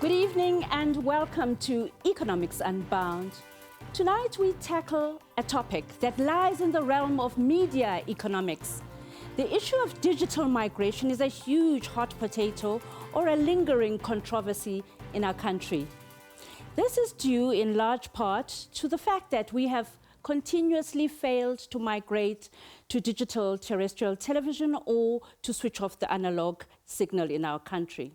Good evening and welcome to Economics Unbound. Tonight we tackle a topic that lies in the realm of media economics. The issue of digital migration is a huge hot potato or a lingering controversy in our country. This is due in large part to the fact that we have continuously failed to migrate to digital terrestrial television or to switch off the analog signal in our country.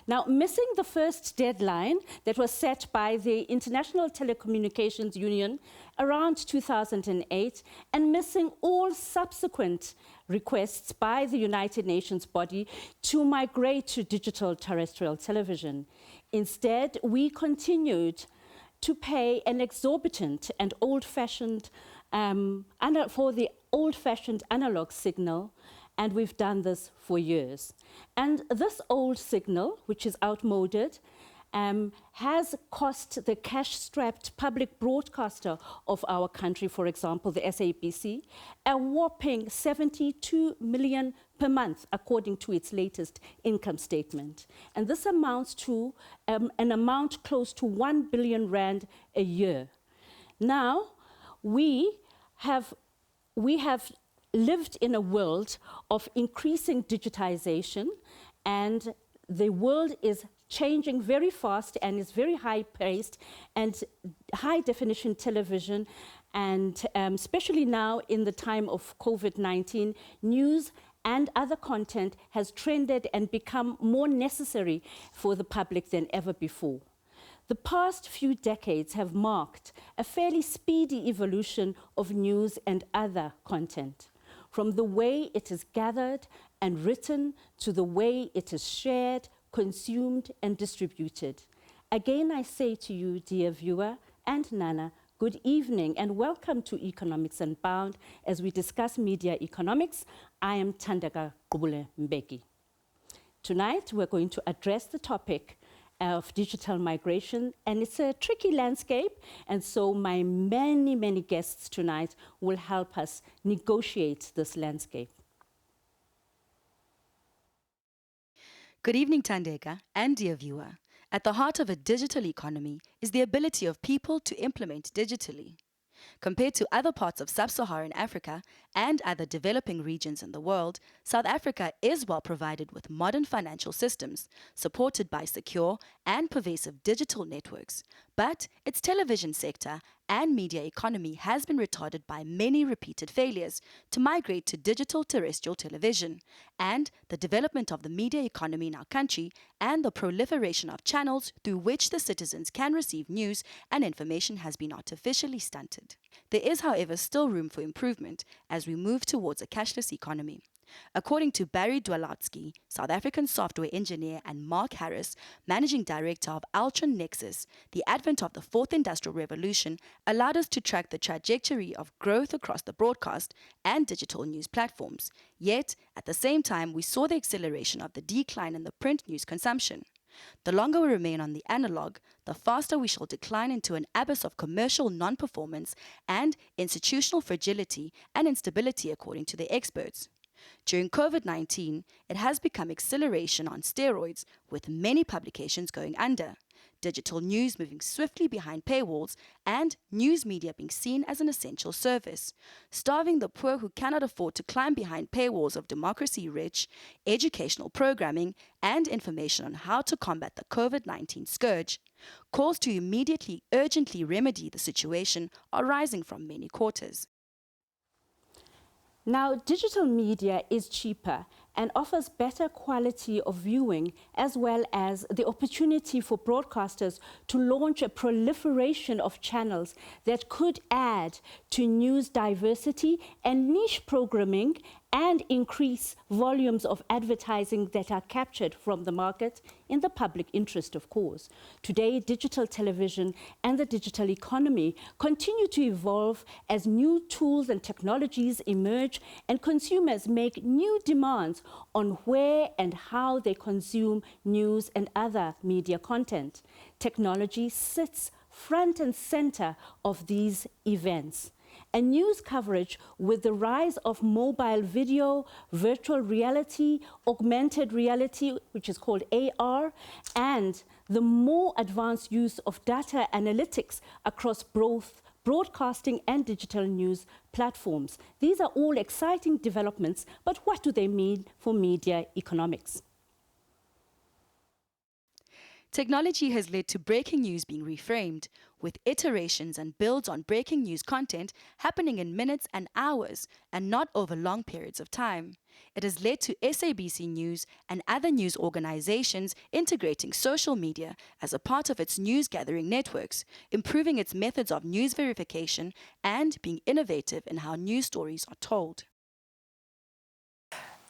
Now, missing the first deadline that was set by the International Telecommunications Union around 2008 and missing all subsequent requests by the United Nations body to migrate to digital terrestrial television. Instead, we continued to pay an exorbitant and old-fashioned for the old-fashioned analog signal, and we've done this for years. And this old signal, which is outmoded, has cost the cash-strapped public broadcaster of our country, for example, the SABC, a whopping 72 million per month, according to its latest income statement. And this amounts to an amount close to 1 billion rand a year. Now, we have lived in a world of increasing digitization, and the world is changing very fast and is very high-paced, and high-definition television, and especially now in the time of COVID-19, news and other content has trended and become more necessary for the public than ever before. The past few decades have marked a fairly speedy evolution of news and other content, from the way it is gathered and written to the way it is shared, consumed, and distributed. Again, I say to you, dear viewer and Nana, good evening and welcome to Economics Unbound as we discuss media economics. I am Thandeka Mbeki. Tonight, we're going to address the topic of digital migration, and it's a tricky landscape, and so my many guests tonight will help us negotiate this landscape. Good evening, Thandeka and dear viewer. At the heart of a digital economy is the ability of people to implement digitally. Compared to other parts of sub-Saharan Africa and other developing regions in the world, South Africa is well provided with modern financial systems, supported by secure and pervasive digital networks. But its television sector and media economy has been retarded by many repeated failures to migrate to digital terrestrial television, and the development of the media economy in our country and the proliferation of channels through which the citizens can receive news and information has been artificially stunted. There is, however, still room for improvement as we move towards a cashless economy. According to Barry Dwalatsky, South African software engineer, and Mark Harris, managing director of Altron Nexus, the advent of the fourth industrial revolution allowed us to track the trajectory of growth across the broadcast and digital news platforms. Yet, at the same time, we saw the acceleration of the decline in the print news consumption. The longer we remain on the analog, the faster we shall decline into an abyss of commercial non-performance and institutional fragility and instability, according to the experts. During COVID-19, it has become acceleration on steroids, with many publications going under, digital news moving swiftly behind paywalls, and news media being seen as an essential service, starving the poor who cannot afford to climb behind paywalls of democracy-rich, educational programming, and information on how to combat the COVID-19 scourge. Calls to immediately, urgently remedy the situation are rising from many quarters. Now, digital media is cheaper and offers better quality of viewing, as well as the opportunity for broadcasters to launch a proliferation of channels that could add to news diversity and niche programming and increase volumes of advertising that are captured from the market in the public interest, of course. Today, digital television and the digital economy continue to evolve as new tools and technologies emerge and consumers make new demands on where and how they consume news and other media content. Technology sits front and center of these events. and news coverage with the rise of mobile video, virtual reality, augmented reality, which is called AR, and the more advanced use of data analytics across both broadcasting and digital news platforms. These are all exciting developments, but what do they mean for media economics? Technology has led to breaking news being reframed, with iterations and builds on breaking news content happening in minutes and hours and not over long periods of time. It has led to SABC News and other news organizations integrating social media as a part of its news gathering networks, improving its methods of news verification and being innovative in how news stories are told.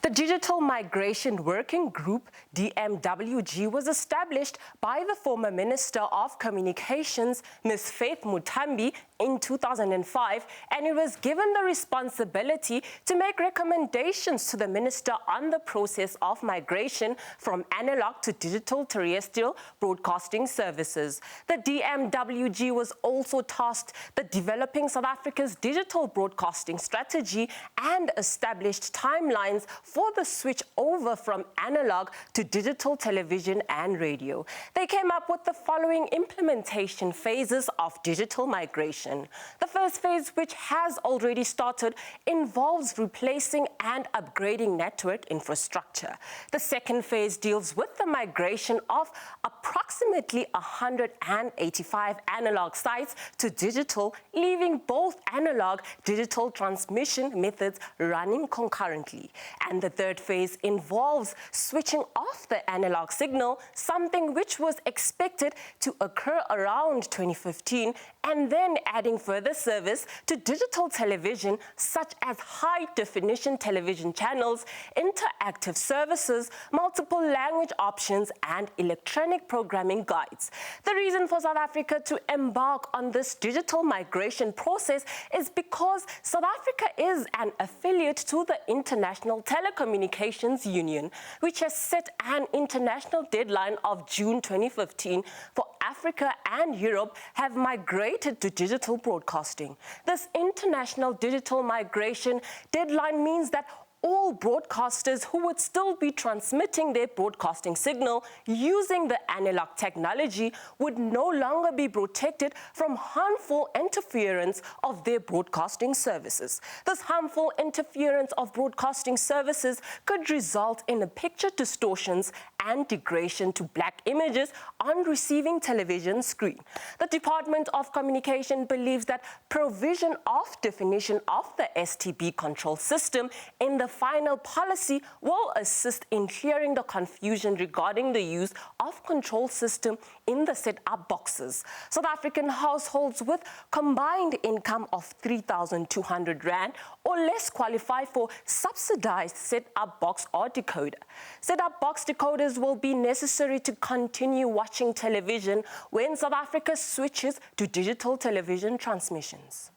The Digital Migration Working Group, DMWG, was established by the former Minister of Communications, Ms. Faith Muthambi, in 2005, and it was given the responsibility to make recommendations to the Minister on the process of migration from analog to digital terrestrial broadcasting services. The DMWG was also tasked with developing South Africa's digital broadcasting strategy and established timelines for the switch over from analog to digital television and radio. They came up with the following implementation phases of digital migration. The first phase, which has already started, involves replacing and upgrading network infrastructure. The second phase deals with the migration of approximately 185 analog sites to digital, leaving both analog-digital transmission methods running concurrently. And the third phase involves switching off the analog signal, something which was expected to occur around 2015, and then adding further service to digital television, such as high-definition television channels, interactive services, multiple language options, and electronic programming guides. The reason for South Africa to embark on this digital migration process is because South Africa is an affiliate to the International Telecommunications Union, which has set an international deadline of June 2015 for Africa and Europe have migrated to digital broadcasting. This international digital migration deadline means that all broadcasters who would still be transmitting their broadcasting signal using the analog technology would no longer be protected from harmful interference of their broadcasting services. This harmful interference of broadcasting services could result in picture distortions and degradation to black images on receiving television screen. The Department of Communication believes that provision of definition of the STB control system in the final policy will assist in clearing the confusion regarding the use of control system in the set-up boxes. South African households with combined income of 3,200 Rand or less qualify for subsidized set-up box or decoder. Set-up box decoders will be necessary to continue watching television when South Africa switches to digital television transmissions.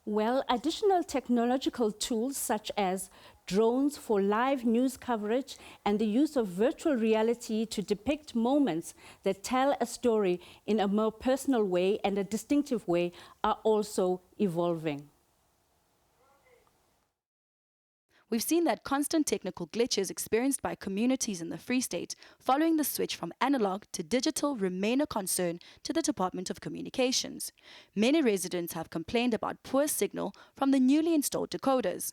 Well, additional technological tools such as drones for live news coverage and the use of virtual reality to depict moments that tell a story in a more personal way and a distinctive way are also evolving. We've seen that constant technical glitches experienced by communities in the Free State following the switch from analog to digital remain a concern to the Department of Communications. Many residents have complained about poor signal from the newly installed decoders.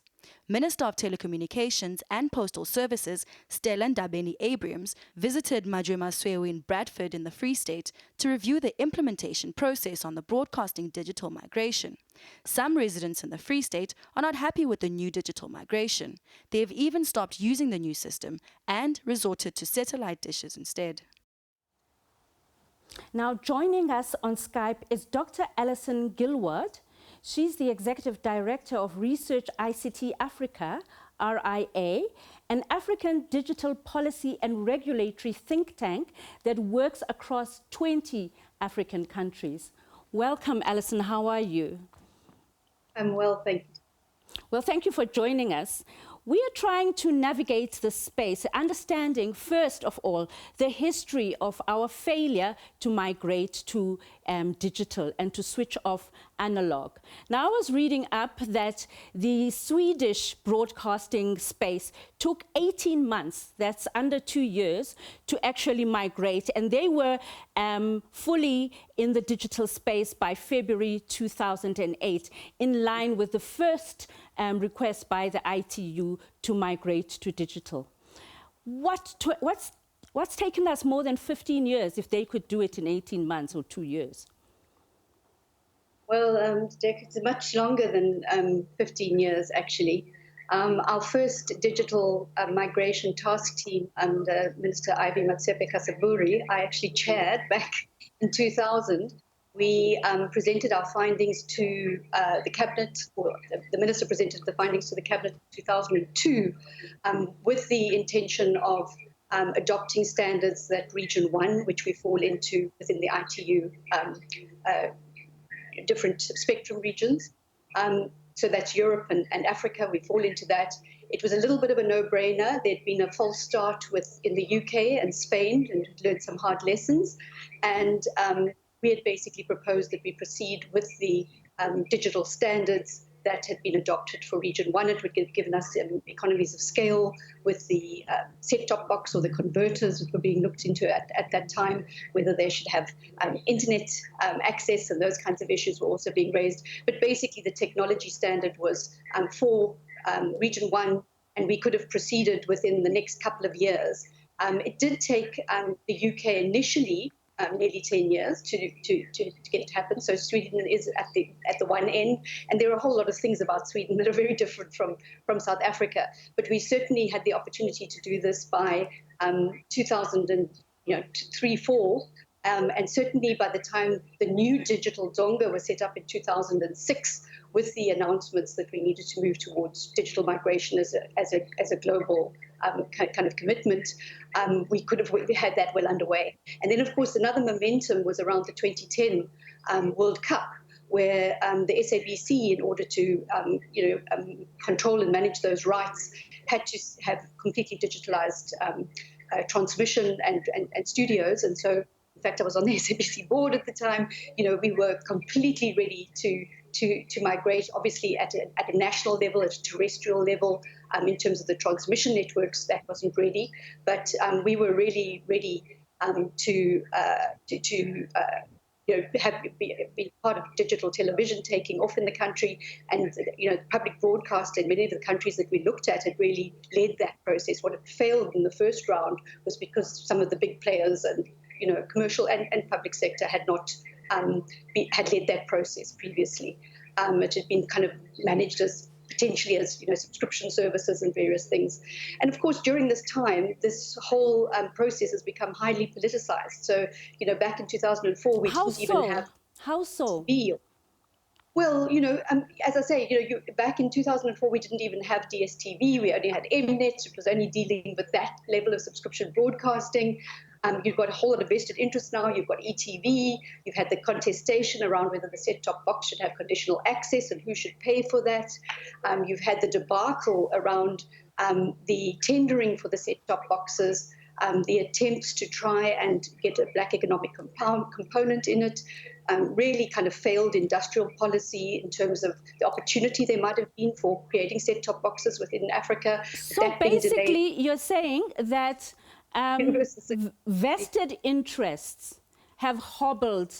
Minister of Telecommunications and Postal Services, Stella Ndabeni-Abrahams, visited Majwemaswewu in Bradford in the Free State to review the implementation process on the broadcasting digital migration. Some residents in the Free State are not happy with the new digital migration. They have even stopped using the new system and resorted to satellite dishes instead. Now, joining us on Skype is Dr. Alison Gilward. She's the Executive Director of Research ICT Africa, RIA, an African digital policy and regulatory think tank that works across 20 African countries. Welcome, Alison. How are you? I'm well, thank you. Well, thank you for joining us. We are trying to navigate the space, understanding, first of all, the history of our failure to migrate to digital and to switch off analog. Now, I was reading up that the Swedish broadcasting space took 18 months, that's under 2 years, to actually migrate, and they were fully in the digital space by February 2008, in line with the first request by the ITU to migrate to digital. What's taken us more than 15 years if they could do it in 18 months or 2 years? Well, it's much longer than 15 years, actually. Our first digital migration task team under Minister Ivy Matsepe-Kasaburi, I actually chaired back in 2000. We presented our findings to the Cabinet, or the Minister presented the findings to the Cabinet in 2002 with the intention of adopting standards that Region 1, which we fall into within the ITU, different spectrum regions. So that's Europe and Africa, we fall into that. It was a little bit of a no-brainer. There'd been a false start in the UK and Spain and learned some hard lessons. And we had basically proposed that we proceed with the digital standards that had been adopted for Region 1. It would have given us economies of scale with the set-top box or the converters that were being looked into at that time, whether they should have internet access, and those kinds of issues were also being raised. But basically the technology standard was for Region 1, and we could have proceeded within the next couple of years. It did take the UK initially nearly 10 years to get it happen. So Sweden is at the one end, and there are a whole lot of things about Sweden that are very different from South Africa. But we certainly had the opportunity to do this by 2003-04, and certainly by the time the new digital Zonga was set up in 2006, with the announcements that we needed to move towards digital migration as a global kind of commitment, we could have had that well underway. And then, of course, another momentum was around the 2010 World Cup, where the SABC, in order to control and manage those rights, had to have completely digitalized transmission and studios. And so, in fact, I was on the SABC board at the time. We were completely ready to migrate, obviously at a national level, at a terrestrial level. In terms of the transmission networks, that wasn't ready, but we were really ready to be part of digital television taking off in the country, and public broadcast in many of the countries that we looked at had really led that process. What had failed in the first round was because some of the big players and commercial and public sector had not had led that process previously. It had been kind of managed as potentially as subscription services and various things. And of course, during this time, this whole process has become highly politicized. So, back in 2004, we didn't even have... How so? Well, as I say, back in 2004, we didn't even have DSTV. We only had Mnet. It was only dealing with that level of subscription broadcasting. You've got a whole lot of vested interest now. You've got ETV. You've had the contestation around whether the set-top box should have conditional access and who should pay for that. You've had the debacle around the tendering for the set-top boxes, the attempts to try and get a black economic component in it, really kind of failed industrial policy in terms of the opportunity there might have been for creating set-top boxes within Africa. So basically, you're saying that vested interests have hobbled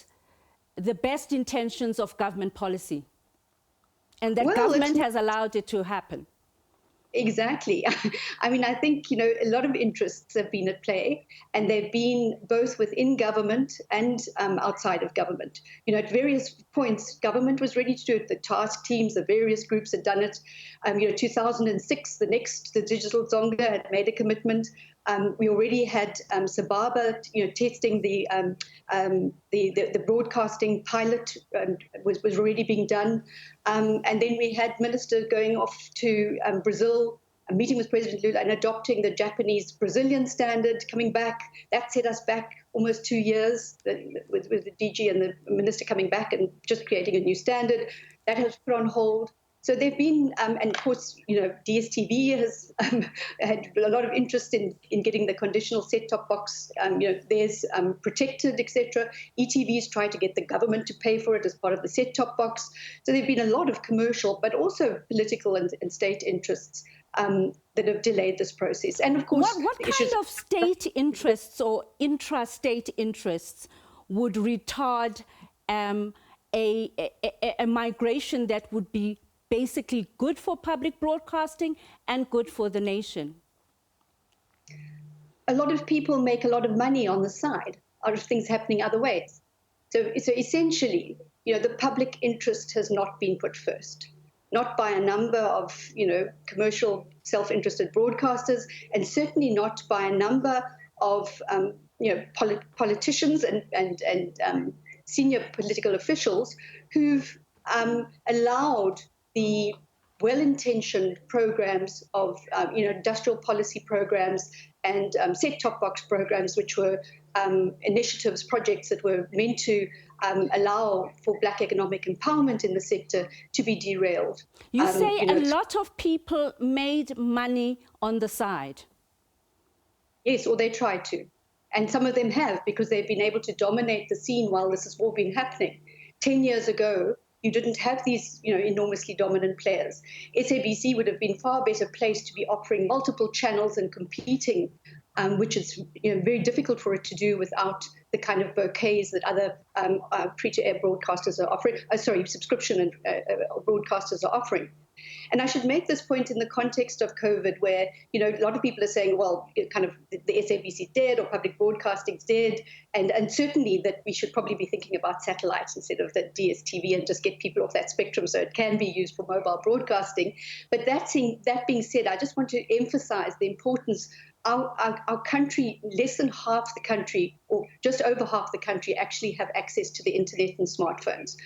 the best intentions of government policy, and that government has allowed it to happen. Exactly. I mean, I think, a lot of interests have been at play, and they've been both within government and outside of government. At various points, government was ready to do it. The task teams, the various groups had done it. 2006, the digital Zonga had made a commitment. We already had SABC, testing the broadcasting pilot was already being done. And then we had ministers going off to Brazil, meeting with President Lula and adopting the Japanese-Brazilian standard, coming back. That set us back almost 2 years with the DG and the minister coming back and just creating a new standard. That has put on hold. So there've been, and of course, DSTV has had a lot of interest in getting the conditional set-top box. There's protected, etc. ETV's tried to get the government to pay for it as part of the set-top box. So there've been a lot of commercial, but also political and state interests that have delayed this process. And of course, what kind of state interests or intra-state interests would retard a migration that would be basically good for public broadcasting and good for the nation? A lot of people make a lot of money on the side out of things happening other ways. So essentially, the public interest has not been put first, not by a number of, commercial self-interested broadcasters, and certainly not by a number of, politicians and senior political officials who've allowed the well-intentioned programs of, industrial policy programs and set-top box programs, which were initiatives, projects that were meant to allow for Black economic empowerment in the sector, to be derailed. You say a lot of people made money on the side. Yes, or they tried to. And some of them have, because they've been able to dominate the scene while this has all been happening. 10 years ago, you didn't have these, enormously dominant players. SABC would have been far better placed to be offering multiple channels and competing, which is very difficult for it to do without the kind of bouquets that other free-to-air broadcasters are offering, subscription and broadcasters are offering. And I should make this point in the context of COVID, where, a lot of people are saying, well, kind of the SABC is dead or public broadcasting is dead. And certainly that we should probably be thinking about satellites instead of the DSTV and just get people off that spectrum so it can be used for mobile broadcasting. But that being said, I just want to emphasize the importance. Our country, less than half the country, or just over half the country, actually have access to the internet and smartphones.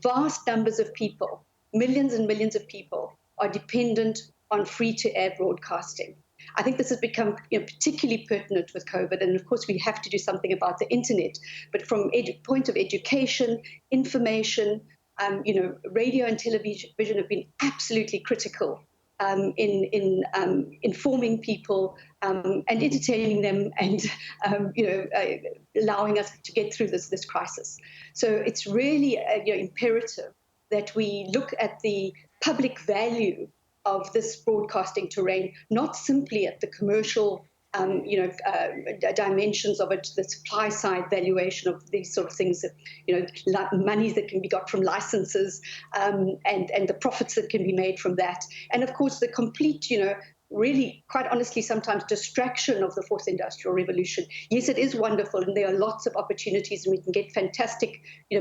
Vast numbers of people, millions and millions of people, are dependent on free-to-air broadcasting. I think this has become particularly pertinent with COVID, and of course we have to do something about the internet. But from point of education, information, radio and television have been absolutely critical in informing people and entertaining them, and allowing us to get through this crisis. So it's really imperative that we look at the public value of this broadcasting terrain, not simply at the commercial dimensions of it, the supply side valuation of these sort of things, that, monies that can be got from licenses, and the profits that can be made from that. And of course, the complete, really, quite honestly, sometimes distraction of the fourth industrial revolution. Yes, it is wonderful, and there are lots of opportunities, and we can get fantastic,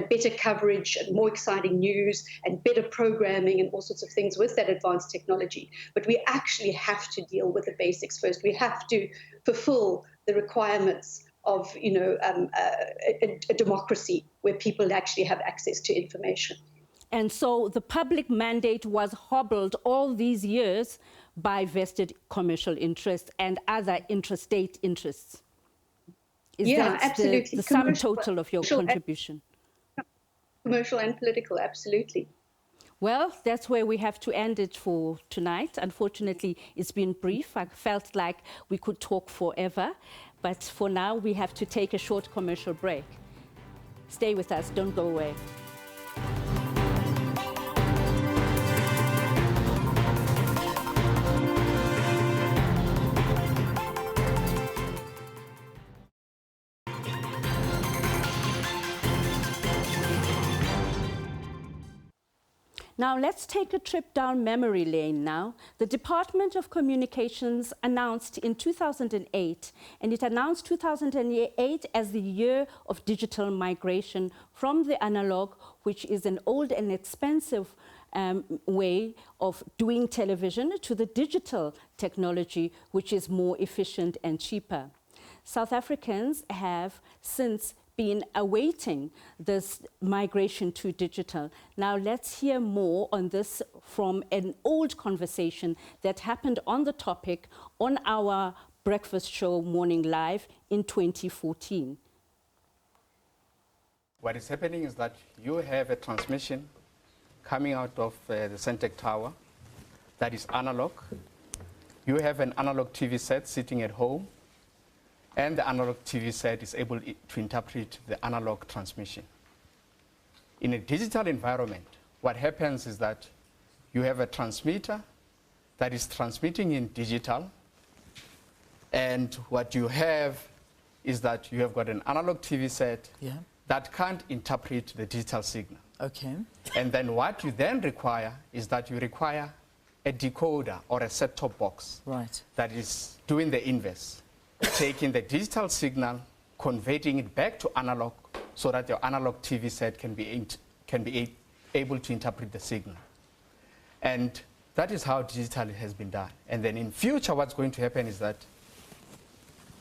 better coverage and more exciting news and better programming and all sorts of things with that advanced technology. But we actually have to deal with the basics first. We have to fulfill the requirements of, a democracy where people actually have access to information. And so the public mandate was hobbled all these years by vested commercial interests and other intrastate interests. Is that absolutely. the sum total of your contribution? Commercial and political, absolutely. Well, that's where we have to end it for tonight. Unfortunately, it's been brief. I felt like we could talk forever. But for now, we have to take a short commercial break. Stay with us. Don't go away. Now, let's take a trip down memory lane now. The Department of Communications announced in 2008, and it announced 2008 as the year of digital migration from the analog, which is an old and expensive way of doing television, to the digital technology, which is more efficient and cheaper. South Africans have since been awaiting this migration to digital. Now let's hear more on this from an old conversation that happened on the topic on our breakfast show Morning Live in 2014. What is happening is that you have a transmission coming out of the Centec Tower that is analog. You have an analog TV set sitting at home, and the analog TV set is able to interpret the analog transmission. In a digital environment, what happens is that you have a transmitter that is transmitting in digital, and what you have is that you have got an analog TV set that can't interpret the digital signal. Okay. And then what you then require is that you require a decoder or a set-top box that is doing the inverse, taking the digital signal, converting it back to analog so that your analog TV set can be able to interpret the signal. And that is how digital has been done. And then in future, what's going to happen is that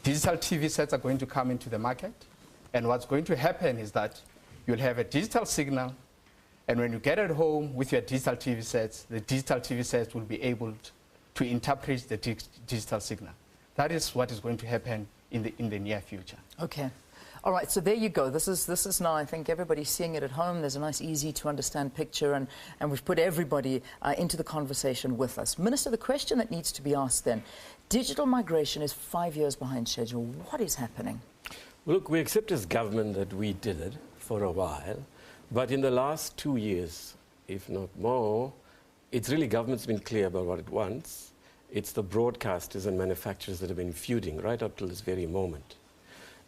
digital TV sets are going to come into the market. And what's going to happen is that you'll have a digital signal, and when you get at home with your digital TV sets, the digital TV sets will be able to interpret the digital signal. That is what is going to happen in the near future. Okay. All right, so there you go. This is now, I think, everybody's seeing it at home. There's a nice, easy-to-understand picture, and we've put everybody into the conversation with us. Minister, the question that needs to be asked then, digital migration is 5 years behind schedule. What is happening? Look, we accept as government that we did it for a while, but in the last 2 years, if not more, it's really government's been clear about what it wants. It's the broadcasters and manufacturers that have been feuding right up till this very moment.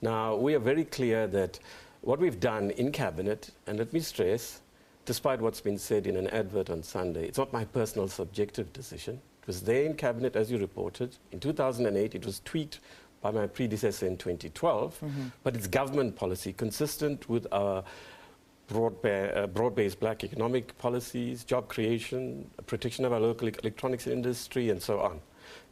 Now, we are very clear that what we've done in Cabinet, and let me stress, despite what's been said in an advert on Sunday, it's not my personal subjective decision. It was there in Cabinet, as you reported. In 2008, it was tweaked by my predecessor in 2012, but it's government policy consistent with our broad-based black economic policies, job creation, protection of our local electronics industry, and so on.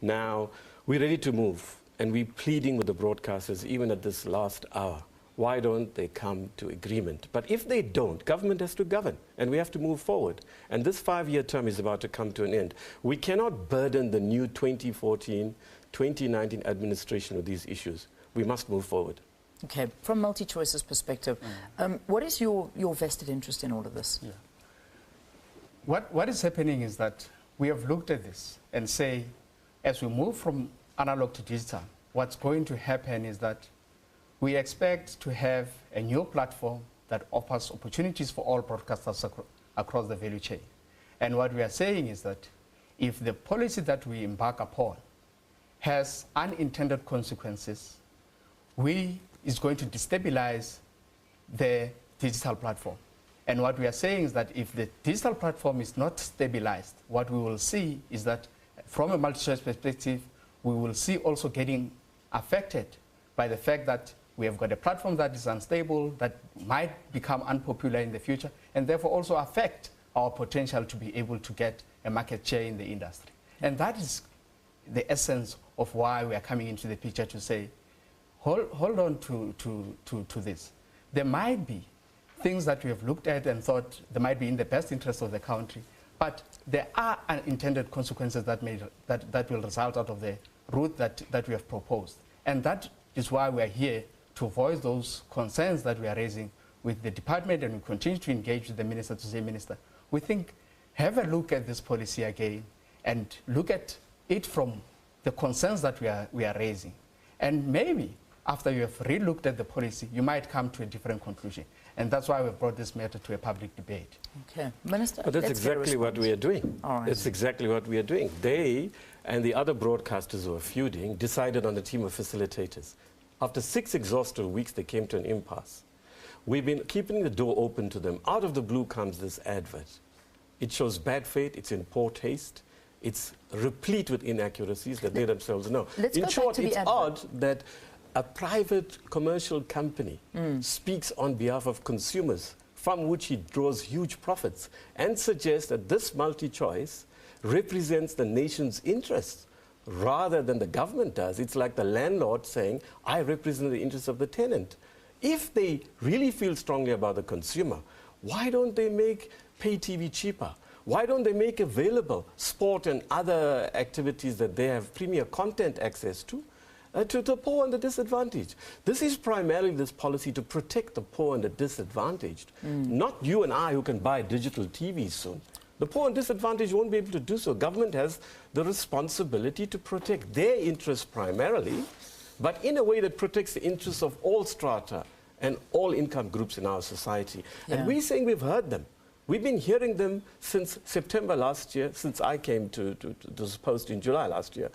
Now, we're ready to move, and we're pleading with the broadcasters even at this last hour. Why don't they come to agreement? But if they don't, government has to govern, and we have to move forward. And this 5-year term is about to come to an end. We cannot burden the new 2014-2019 administration with these issues. We must move forward. Okay, from MultiChoice's perspective, what is your vested interest in all of this? Yeah. What is happening is that we have looked at this and say, as we move from analog to digital, what's going to happen is that we expect to have a new platform that offers opportunities for all broadcasters across the value chain. And what we are saying is that if the policy that we embark upon has unintended consequences, is going to destabilize the digital platform. And what we are saying is that if the digital platform is not stabilized, what we will see is that from a MultiChoice perspective, we will see also getting affected by the fact that we have got a platform that is unstable, that might become unpopular in the future, and therefore also affect our potential to be able to get a market share in the industry. And that is the essence of why we are coming into the picture to say, hold on to this. There might be things that we have looked at and thought they might be in the best interest of the country, but there are unintended consequences that will result out of the route that we have proposed. And that is why we are here to voice those concerns that we are raising with the department, and we continue to engage with the minister to say, Minister, we think, have a look at this policy again and look at it from the concerns that we are raising. And maybe after you have re-looked at the policy, you might come to a different conclusion. And that's why we've brought this matter to a public debate. Okay. Minister, but that's exactly what we are doing. All right. That's exactly what we are doing. They and the other broadcasters who are feuding decided on a team of facilitators. After 6 exhaustive weeks, they came to an impasse. We've been keeping the door open to them. Out of the blue comes this advert. It shows bad faith. It's in poor taste. It's replete with inaccuracies that they themselves know. In short, it's odd that a private commercial company speaks on behalf of consumers, from which he draws huge profits, and suggests that this MultiChoice represents the nation's interests rather than the government does. It's like the landlord saying, I represent the interests of the tenant. If they really feel strongly about the consumer, why don't they make pay TV cheaper? Why don't they make available sport and other activities that they have premier content access to to the poor and the disadvantaged. This is primarily this policy to protect the poor and the disadvantaged, not you and I who can buy digital TVs soon. The poor and disadvantaged won't be able to do so. Government has the responsibility to protect their interests primarily, but in a way that protects the interests of all strata and all income groups in our society. Yeah. And we're saying we've heard them. We've been hearing them since September last year, since I came to this post in July last year,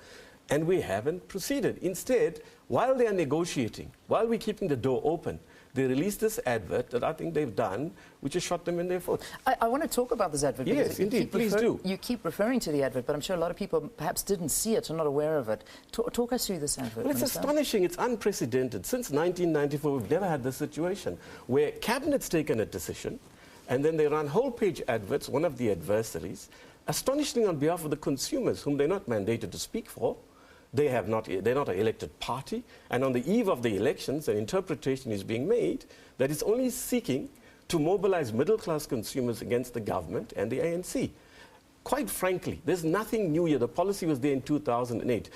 and we haven't proceeded. Instead, while they are negotiating, while we're keeping the door open, they released this advert that I think they've done, which has shot them in their foot. I want to talk about this advert. Yes, indeed, please do. You keep referring to the advert, but I'm sure a lot of people perhaps didn't see it or not aware of it. Talk us through this advert. Well, it's astonishing. It's unprecedented. Since 1994, we've never had this situation where Cabinet's taken a decision, and then they run whole-page adverts, one of the adversaries, astonishingly on behalf of the consumers, whom they're not mandated to speak for. They're not an elected party, and on the eve of the elections, an interpretation is being made that is only seeking to mobilize middle-class consumers against the government and the ANC. Quite frankly, there's nothing new here. The policy was there in 2008.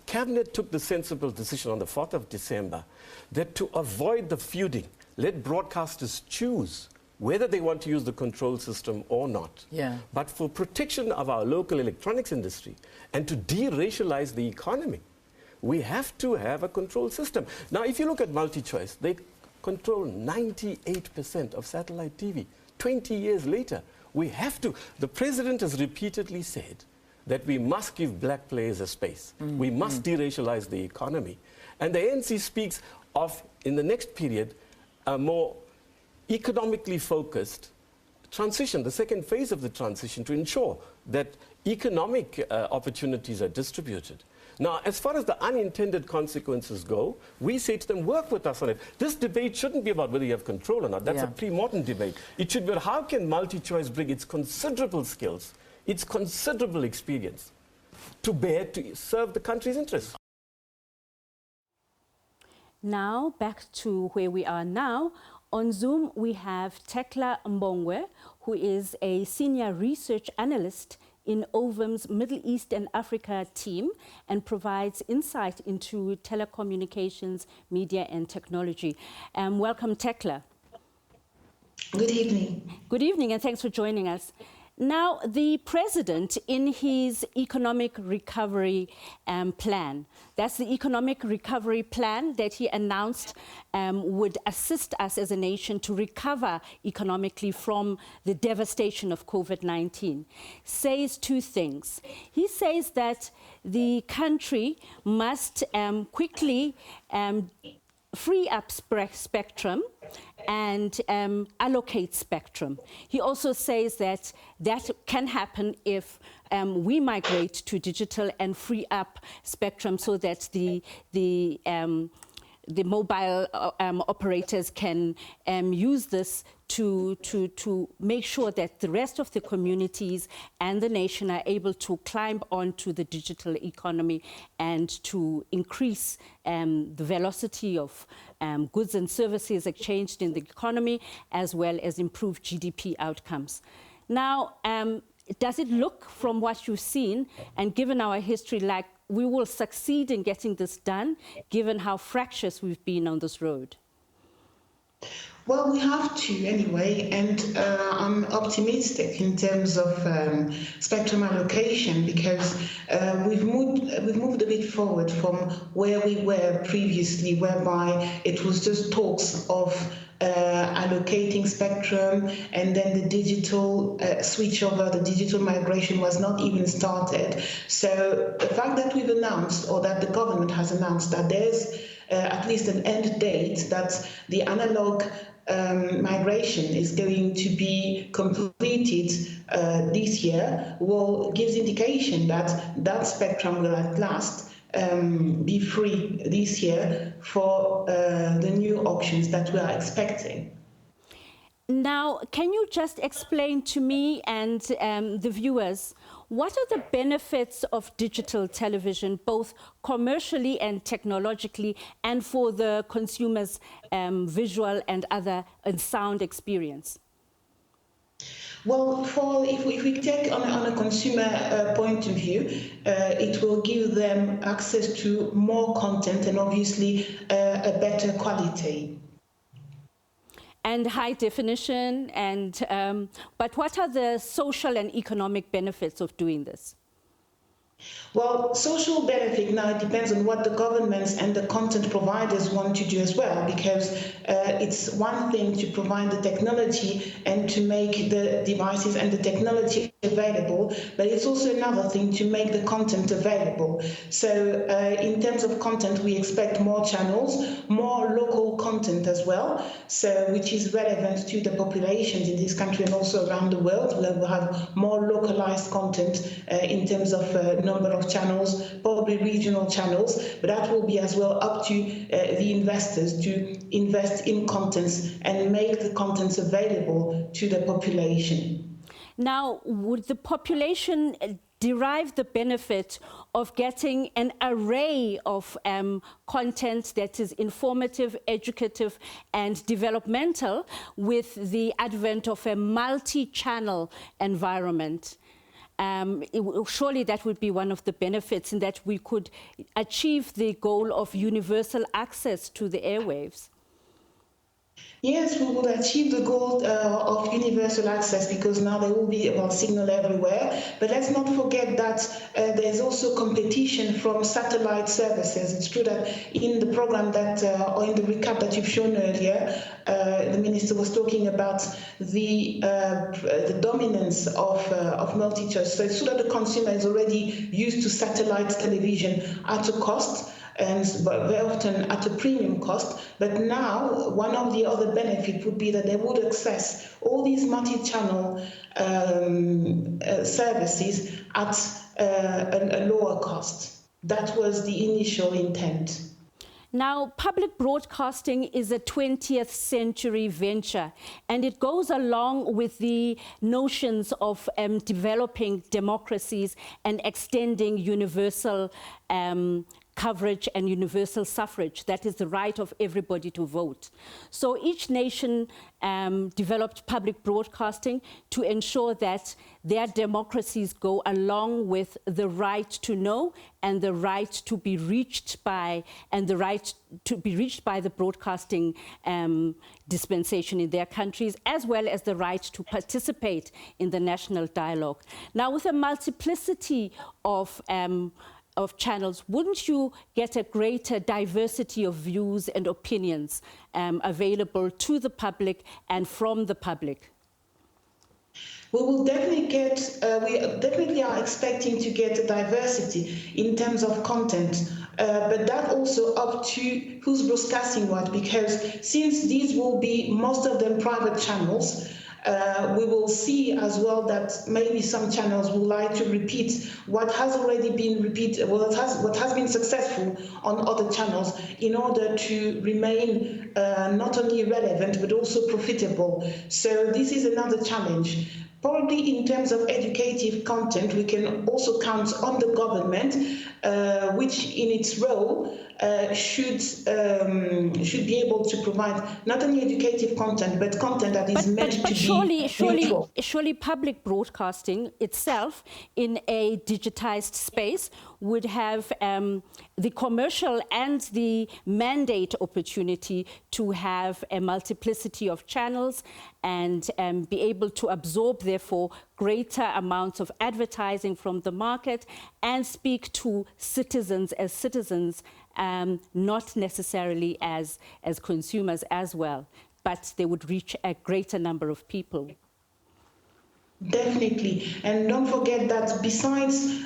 Cabinet took the sensible decision on the 4th of December that to avoid the feuding, let broadcasters choose whether they want to use the control system or not. Yeah. But for protection of our local electronics industry and to de-racialize the economy, we have to have a control system. Now, if you look at MultiChoice, they control 98% of satellite TV. 20 years later, we have to. The president has repeatedly said that we must give black players a space. We must de-racialize the economy. And the ANC speaks of, in the next period, a more economically focused transition, the second phase of the transition, to ensure that economic opportunities are distributed. Now, as far as the unintended consequences go, we say to them, work with us on it. This debate shouldn't be about whether you have control or not. That's a pre-modern debate. It should be about how can MultiChoice bring its considerable skills, its considerable experience to bear to serve the country's interests. Now, back to where we are now. On Zoom, we have Tekla Mbongwe, who is a senior research analyst in OVIM's Middle East and Africa team and provides insight into telecommunications, media and technology. Welcome, Tekla. Good evening. Good evening, and thanks for joining us. Now, the president, in his economic recovery plan, that's the economic recovery plan that he announced would assist us as a nation to recover economically from the devastation of COVID-19, says two things. He says that the country must quickly free up spectrum and allocate spectrum. He also says that that can happen if we migrate to digital and free up spectrum so that the mobile operators can use this to make sure that the rest of the communities and the nation are able to climb onto the digital economy and to increase the velocity of goods and services exchanged in the economy, as well as improve GDP outcomes. Now, does it look, from what you've seen, and given our history, like we will succeed in getting this done, given how fractious we've been on this road? Well, we have to anyway, and I'm optimistic in terms of spectrum allocation because we've moved a bit forward from where we were previously, whereby it was just talks of allocating spectrum, and then the digital switchover, the digital migration was not even started. So the fact that we've announced, or that the government has announced, that there's at least an end date, that the analog migration is going to be completed this year, gives indication that that spectrum will at last be free this year for the new auctions that we are expecting. Now, can you just explain to me and the viewers, what are the benefits of digital television, both commercially and technologically, and for the consumer's visual and sound experience? Well, if we take on a consumer point of view, it will give them access to more content and obviously a better quality. And high definition, and but what are the social and economic benefits of doing this? Well, social benefit now, it depends on what the governments and the content providers want to do as well, because it's one thing to provide the technology and to make the devices and the technology available, but it's also another thing to make the content available. So in terms of content, we expect more channels, more local content as well, so which is relevant to the populations in this country and also around the world. We'll have more localized content in terms of number of channels, probably regional channels, but that will be as well up to the investors to invest in contents and make the contents available to the population. Now, would the population derive the benefit of getting an array of content that is informative, educative, and developmental with the advent of a multi-channel environment? Surely that would be one of the benefits, in that we could achieve the goal of universal access to the airwaves. Yes, we will achieve the goal of universal access, because now there will be signal everywhere. But let's not forget that there's also competition from satellite services. It's true that in the program that, or in the recap that you've shown earlier, the minister was talking about the dominance of multi-choice. So it's true that the consumer is already used to satellite television at a cost, and very often at a premium cost. But now one of the other benefits would be that they would access all these multi-channel services at a lower cost. That was the initial intent. Now, public broadcasting is a 20th century venture, and it goes along with the notions of developing democracies and extending universal coverage and universal suffrage. That is the right of everybody to vote. So each nation developed public broadcasting to ensure that their democracies go along with the right to know and the right to be reached by, and the right to be reached by the broadcasting dispensation in their countries, as well as the right to participate in the national dialogue. Now, with a multiplicity of channels, wouldn't you get a greater diversity of views and opinions available to the public and from the public? We will definitely get, we definitely are expecting to get a diversity in terms of content, but that also up to who's broadcasting what, because since these will be most of them private channels, we will see as well that maybe some channels would like to repeat what has already been repeated, what has been successful on other channels, in order to remain not only relevant but also profitable. So this is another challenge. Probably in terms of educative content, we can also count on the government, which in its role should be able to provide not only educative content, but content that is meant to be neutral. Surely public broadcasting itself in a digitized space would have the commercial and the mandate opportunity to have a multiplicity of channels and be able to absorb, therefore, greater amounts of advertising from the market and speak to citizens as citizens, not necessarily as consumers as well, but they would reach a greater number of people. Definitely, and don't forget that besides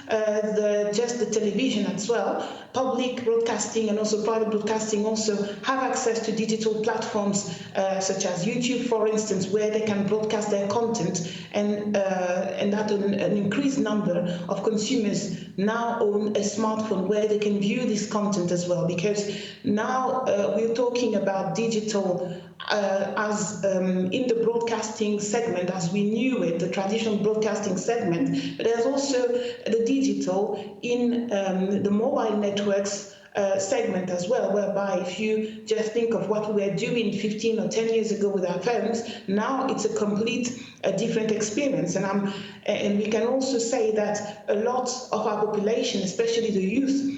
just the television as well, public broadcasting and also private broadcasting also have access to digital platforms such as YouTube, for instance, where they can broadcast their content, and that an increased number of consumers now own a smartphone where they can view this content as well, because now we're talking about digital as in the broadcasting segment as we knew it, the traditional broadcasting segment, but there's also the digital in the mobile networks segment as well, whereby if you just think of what we were doing 15 or 10 years ago with our phones, now it's a complete different experience. And we can also say that a lot of our population, especially the youth,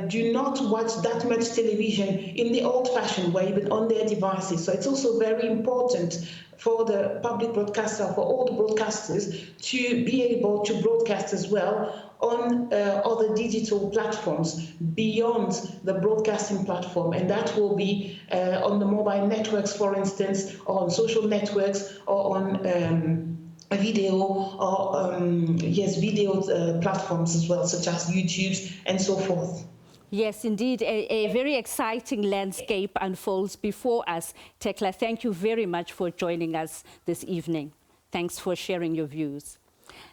do not watch that much television in the old-fashioned way, but on their devices. So it's also very important for the public broadcaster, for all the broadcasters, to be able to broadcast as well on other digital platforms beyond the broadcasting platform. And that will be on the mobile networks, for instance, or on social networks, or on video or video platforms as well, such as YouTube and so forth. Yes, indeed, a very exciting landscape unfolds before us. Tekla, thank you very much for joining us this evening. Thanks for sharing your views.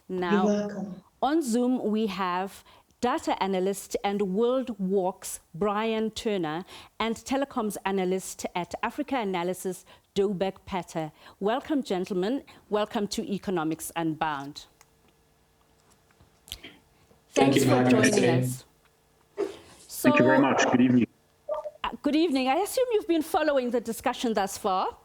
Now, you're welcome. On Zoom, we have data analyst and World Walks Brian Turner and telecoms analyst at Africa Analysis Dobek Patter. Welcome, gentlemen. Welcome to Economics Unbound. Thanks for joining us. Thank you very much. Good evening. Good evening. I assume you've been following the discussion thus far.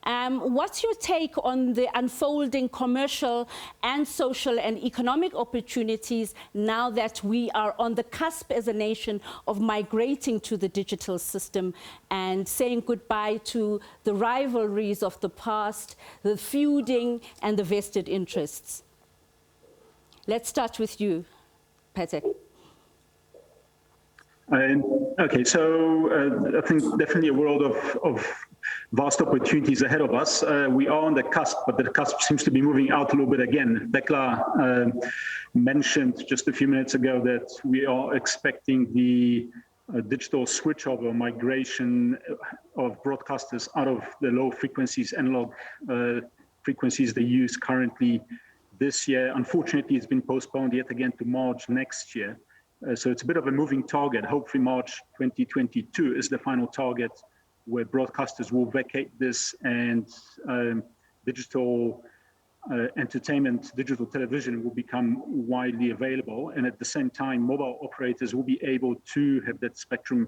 What's your take on the unfolding commercial and social and economic opportunities now that we are on the cusp as a nation of migrating to the digital system and saying goodbye to the rivalries of the past, the feuding and the vested interests? Let's start with you, Patrick. Okay, so I think definitely a world of vast opportunities ahead of us. We are on the cusp, but the cusp seems to be moving out a little bit again. Tekla mentioned just a few minutes ago that we are expecting the digital switchover migration of broadcasters out of the low frequencies, analog frequencies they use currently this year. Unfortunately, it's been postponed yet again to March next year. So it's a bit of a moving target. Hopefully March 2022 is the final target where broadcasters will vacate this and digital entertainment, digital television will become widely available. And at the same time, mobile operators will be able to have that spectrum,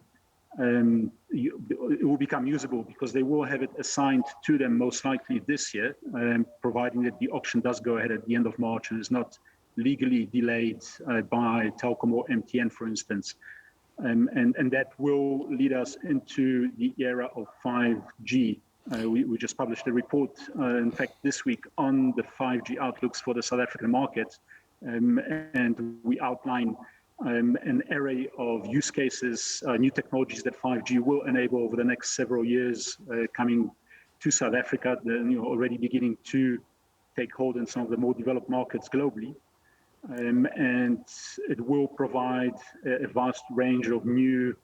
it will become usable because they will have it assigned to them most likely this year, providing that the auction does go ahead at the end of March and is not legally delayed by Telkom or MTN, for instance. And that will lead us into the era of 5G. We just published a report, in fact, this week on the 5G outlooks for the South African market. And we outline an array of use cases, new technologies that 5G will enable over the next several years coming to South Africa, already beginning to take hold in some of the more developed markets globally. And it will provide a vast range of new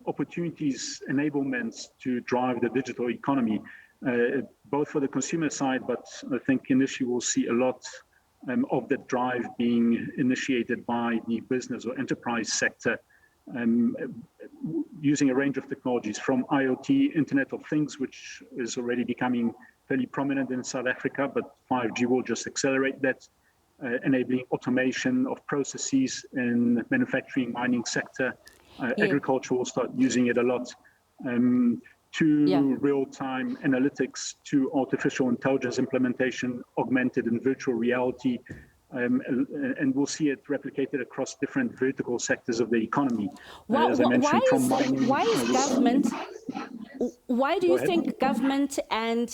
opportunities, enablements to drive the digital economy, both for the consumer side, but I think initially we'll see a lot of that drive being initiated by the business or enterprise sector, using a range of technologies from IoT, Internet of Things, which is already becoming fairly prominent in South Africa, but 5G will just accelerate that. Enabling automation of processes in manufacturing, mining sector. Agriculture will start using it a lot. To real-time analytics, to artificial intelligence implementation, augmented and virtual reality. And we'll see it replicated across different vertical sectors of the economy. As I mentioned, from mining. Why do you think government and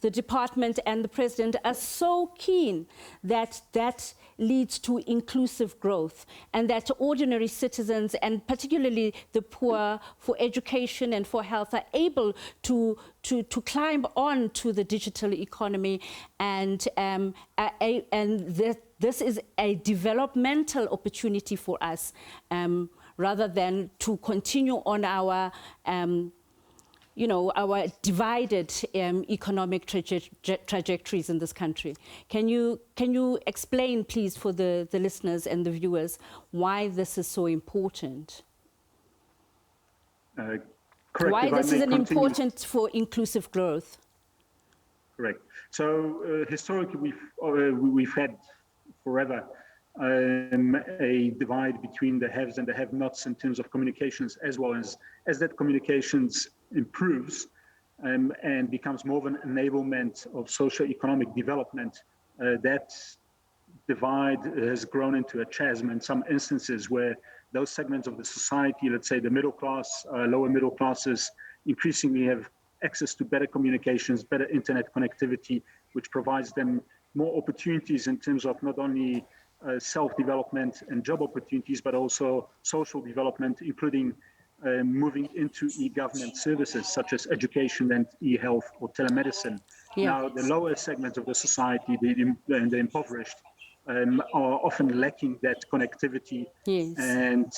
the department and the president are so keen that that leads to inclusive growth and that ordinary citizens and particularly the poor for education and for health are able to climb on to the digital economy and this is a developmental opportunity for us rather than to continue on our our divided economic trajectories in this country. Can you explain, please, for the listeners and the viewers, why this is so important? Correct. Why this is important for inclusive growth? Correct. So historically, we've had forever a divide between the haves and the have-nots in terms of communications, as well as that communications improves and becomes more of an enablement of socio-economic development, that divide has grown into a chasm in some instances where those segments of the society, let's say the middle class, lower middle classes, increasingly have access to better communications, better internet connectivity, which provides them more opportunities in terms of not only self-development and job opportunities, but also social development, including moving into e-government services such as education and e-health or telemedicine. Yeah. Now, the lower segments of the society, the impoverished, are often lacking that connectivity, Yes. and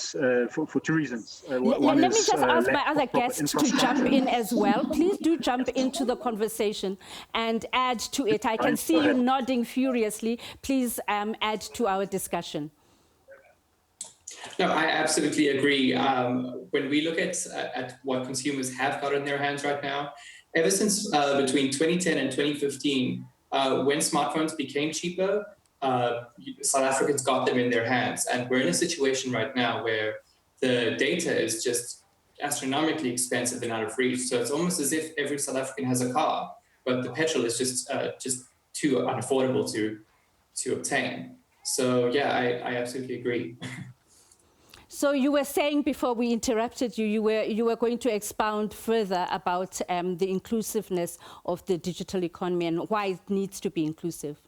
for two reasons. Let me just ask my other guests to jump in as well. Please do jump into the conversation and add to it. I can see you nodding furiously. Please add to our discussion. No, I absolutely agree. When we look at what consumers have got in their hands right now, ever since between 2010 and 2015, when smartphones became cheaper, South Africans got them in their hands. And we're in a situation right now where the data is just astronomically expensive and out of reach. So it's almost as if every South African has a car, but the petrol is just too unaffordable to obtain. So yeah, I absolutely agree. So you were saying before we interrupted you, you were going to expound further about the inclusiveness of the digital economy and why it needs to be inclusive.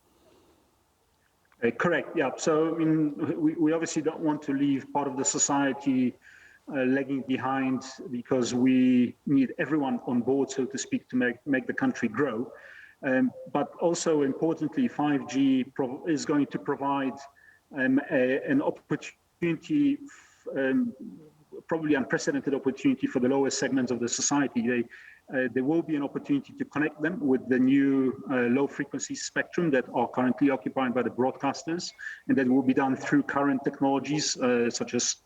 Correct, yeah. So I mean, we obviously don't want to leave part of the society lagging behind, because we need everyone on board, so to speak, to make the country grow. But also importantly, 5G is going to provide an opportunity, probably unprecedented opportunity for the lower segments of the society. There will be an opportunity to connect them with the new low-frequency spectrum that are currently occupied by the broadcasters, and that will be done through current technologies such as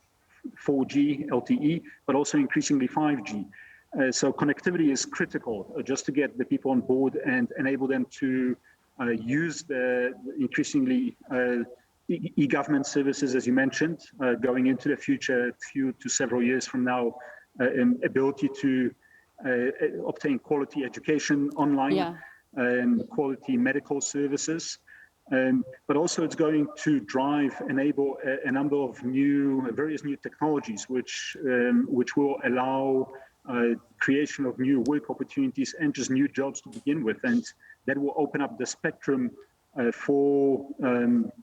4G, LTE, but also increasingly 5G. So connectivity is critical just to get the people on board and enable them to use the increasingly e-government services, as you mentioned, going into the future, few to several years from now, ability to obtain quality education online, and quality medical services. But also it's going to enable a number of various new technologies, which will allow creation of new work opportunities and just new jobs to begin with. And that will open up the spectrum for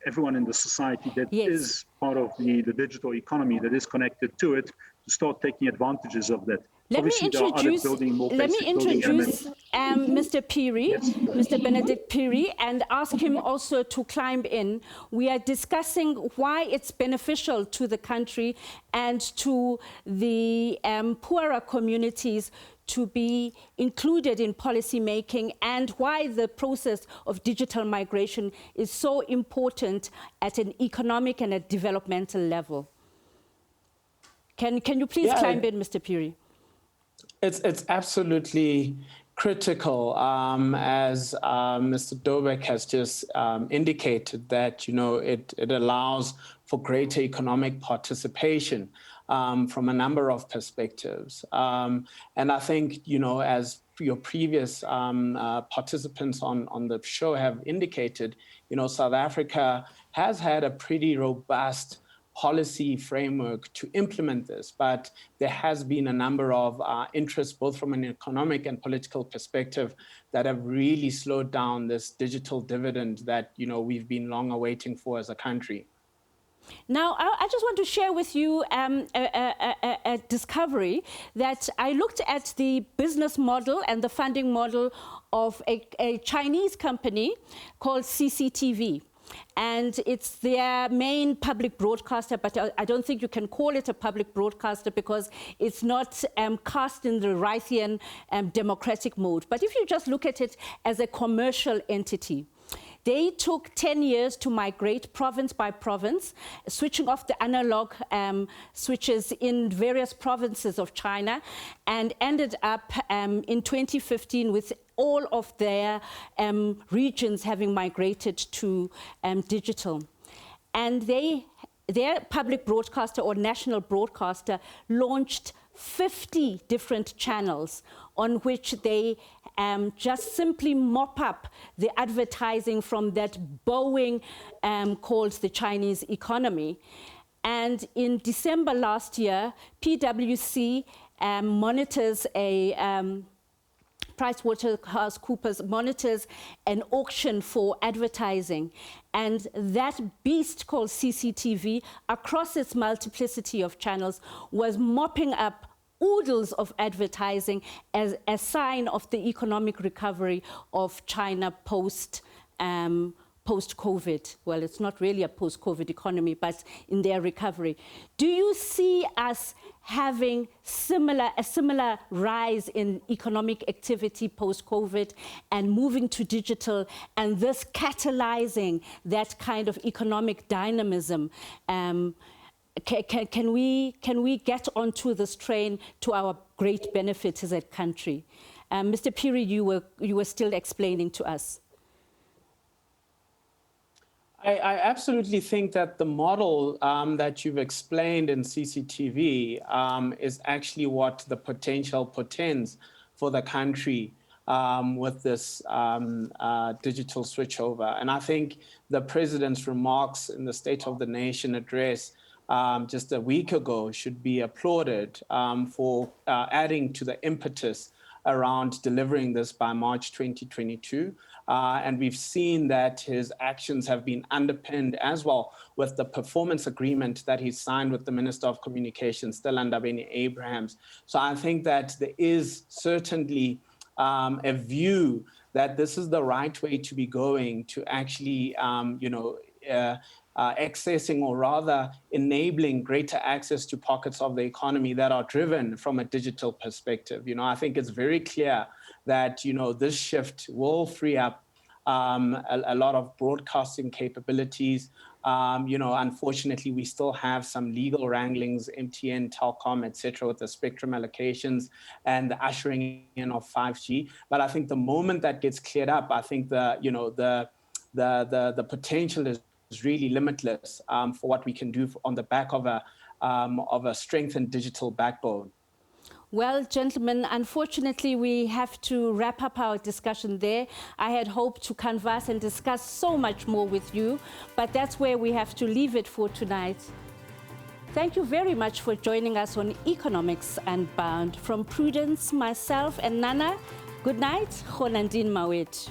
everyone in the society that is part of the digital economy, that is connected to it, to start taking advantages of that. Let me introduce Mr. Phiri, Mr. Benedict Phiri, and ask him also to climb in. We are discussing why it's beneficial to the country and to the poorer communities to be included in policy making, and why the process of digital migration is so important at an economic and a developmental level. Can you please climb in, Mr. Phiri? It's absolutely critical, as Mr. Dobek has just indicated, that it allows for greater economic participation from a number of perspectives. And I think, as your previous participants on the show have indicated, South Africa has had a pretty robust policy framework to implement this, but there has been a number of interests, both from an economic and political perspective, that have really slowed down this digital dividend that we've been long awaiting for as a country. Now, I just want to share with you a discovery that I looked at the business model and the funding model of a Chinese company called CCTV. And it's their main public broadcaster, but I don't think you can call it a public broadcaster because it's not cast in the Rythian democratic mode. But if you just look at it as a commercial entity, they took 10 years to migrate province by province, switching off the analog switches in various provinces of China, and ended up in 2015 with all of their regions having migrated to digital. and their public broadcaster or national broadcaster launched 50 different channels on which they just simply mop up the advertising from that Boeing called the Chinese economy. And in December last year, PwC monitors PricewaterhouseCoopers monitors an auction for advertising. And that beast called CCTV, across its multiplicity of channels, was mopping up oodles of advertising as a sign of the economic recovery of China post-COVID. Well, it's not really a post-COVID economy, but in their recovery. Do you see us having a similar rise in economic activity post-COVID and moving to digital, and this catalyzing that kind of economic dynamism? Can we get onto this train to our great benefit as a country? Mr. Phiri, you were still explaining to us. I absolutely think that the model that you've explained in CCTV is actually what the potential portends for the country with this digital switchover. And I think the president's remarks in the State of the Nation address just a week ago should be applauded for adding to the impetus around delivering this by March 2022. And we've seen that his actions have been underpinned as well with the performance agreement that he signed with the Minister of Communications, Ndabeni-Abrahams. So I think that there is certainly a view that this is the right way to be going to actually, accessing or rather enabling greater access to pockets of the economy that are driven from a digital perspective. I think it's very clear that, this shift will free up a lot of broadcasting capabilities. Unfortunately, we still have some legal wranglings, MTN, Telkom, et cetera, with the spectrum allocations and the ushering in of 5G. But I think the moment that gets cleared up, I think the potential is really limitless for what we can do on the back of a strengthened digital backbone. Well, gentlemen, unfortunately, we have to wrap up our discussion there. I had hoped to converse and discuss so much more with you, but that's where we have to leave it for tonight. Thank you very much for joining us on Economics Unbound. From Prudence, myself, and Nana, good night. Khonandin Mawet.